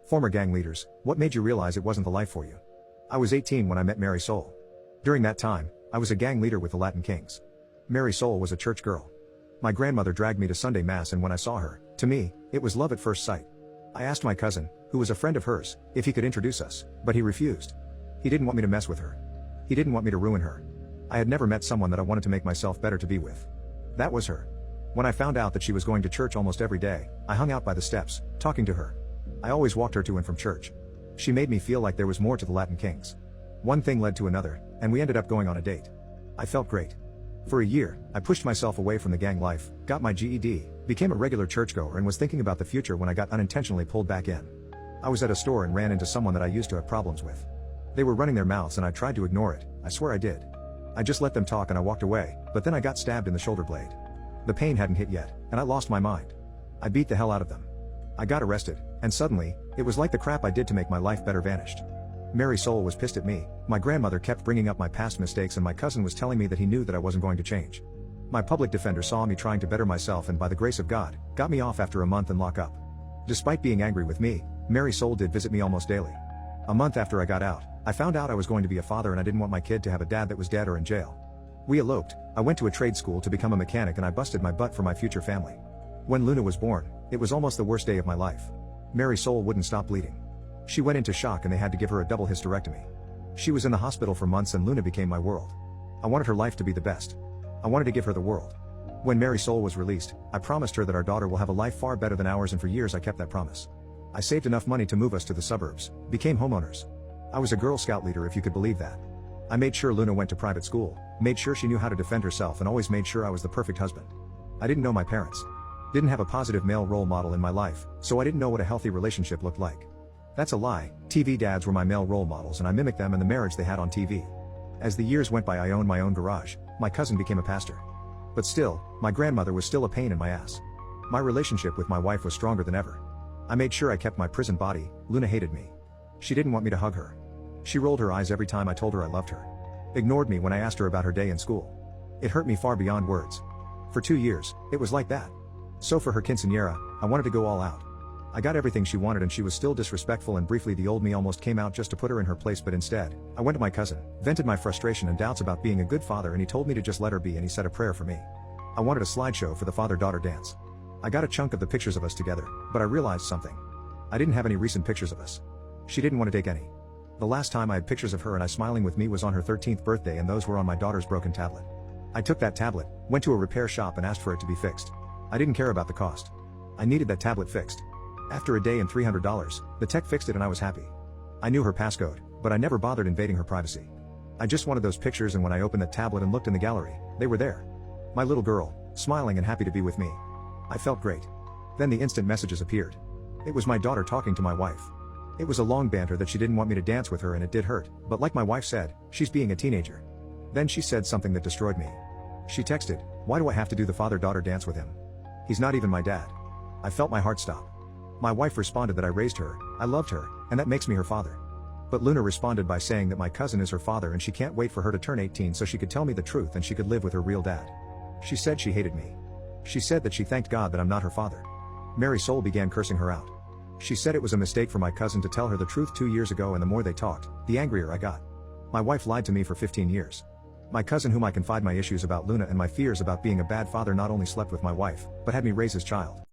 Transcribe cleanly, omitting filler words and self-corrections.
Former gang leaders, what made you realize it wasn't the life for you? I was 18 when I met Mary Soul. During that time, I was a gang leader with the Latin Kings. Mary Soul was a church girl. My grandmother dragged me to Sunday Mass, and when I saw her, to me, it was love at first sight. I asked my cousin, who was a friend of hers, if he could introduce us, but he refused. He didn't want me to mess with her. He didn't want me to ruin her. I had never met someone that I wanted to make myself better to be with. That was her. When I found out that she was going to church almost every day, I hung out by the steps, talking to her. I always walked her to and from church. She made me feel like there was more to the Latin Kings. One thing led to another, and we ended up going on a date. I felt great. For a year, I pushed myself away from the gang life, got my GED, became a regular churchgoer, and was thinking about the future when I got unintentionally pulled back in. I was at a store and ran into someone that I used to have problems with. They were running their mouths and I tried to ignore it, I swear I did. I just let them talk and I walked away, but then I got stabbed in the shoulder blade. The pain hadn't hit yet, and I lost my mind. I beat the hell out of them. I got arrested, and suddenly, it was like the crap I did to make my life better vanished. Mary Soul was pissed at me, my grandmother kept bringing up my past mistakes, and my cousin was telling me that he knew that I wasn't going to change. My public defender saw me trying to better myself and by the grace of God, got me off after a month in lockup. Despite being angry with me, Mary Soul did visit me almost daily. A month after I got out, I found out I was going to be a father and I didn't want my kid to have a dad that was dead or in jail. We eloped, I went to a trade school to become a mechanic, and I busted my butt for my future family. When Luna was born, it was almost the worst day of my life. Mary Soul wouldn't stop bleeding. She went into shock and they had to give her a double hysterectomy. She was in the hospital for months and Luna became my world. I wanted her life to be the best. I wanted to give her the world. When Mary Soul was released, I promised her that our daughter will have a life far better than ours, and for years I kept that promise. I saved enough money to move us to the suburbs, became homeowners. I was a Girl Scout leader, if you could believe that. I made sure Luna went to private school, made sure she knew how to defend herself, and always made sure I was the perfect husband. I didn't know my parents. Didn't have a positive male role model in my life, so I didn't know what a healthy relationship looked like. That's a lie. TV dads were my male role models and I mimicked them and the marriage they had on TV. As the years went by, I owned my own garage, my cousin became a pastor. But still, my grandmother was still a pain in my ass. My relationship with my wife was stronger than ever. I made sure I kept my prison body. Luna hated me. She didn't want me to hug her. She rolled her eyes every time I told her I loved her. Ignored me when I asked her about her day in school. It hurt me far beyond words. For 2 years, it was like that. So for her quinceañera, I wanted to go all out. I got everything she wanted and she was still disrespectful, and briefly the old me almost came out just to put her in her place, but instead, I went to my cousin, vented my frustration and doubts about being a good father, and he told me to just let her be, and he said a prayer for me. I wanted a slideshow for the father-daughter dance. I got a chunk of the pictures of us together, but I realized something. I didn't have any recent pictures of us. She didn't want to take any. The last time I had pictures of her and I smiling with me was on her 13th birthday, and those were on my daughter's broken tablet. I took that tablet, went to a repair shop and asked for it to be fixed. I didn't care about the cost. I needed that tablet fixed. After a day and $300, the tech fixed it and I was happy. I knew her passcode, but I never bothered invading her privacy. I just wanted those pictures, and when I opened that tablet and looked in the gallery, they were there. My little girl, smiling and happy to be with me. I felt great. Then the instant messages appeared. It was my daughter talking to my wife. It was a long banter that she didn't want me to dance with her, and it did hurt, but like my wife said, she's being a teenager. Then she said something that destroyed me. She texted, "Why do I have to do the father-daughter dance with him? He's not even my dad." I felt my heart stop. My wife responded that I raised her, I loved her, and that makes me her father. But Luna responded by saying that my cousin is her father and she can't wait for her to turn 18 so she could tell me the truth and she could live with her real dad. She said she hated me. She said that she thanked God that I'm not her father. Mary Soul began cursing her out. She said it was a mistake for my cousin to tell her the truth 2 years ago, and the more they talked, the angrier I got. My wife lied to me for 15 years. My cousin, whom I confide my issues about Luna and my fears about being a bad father, not only slept with my wife, but had me raise his child.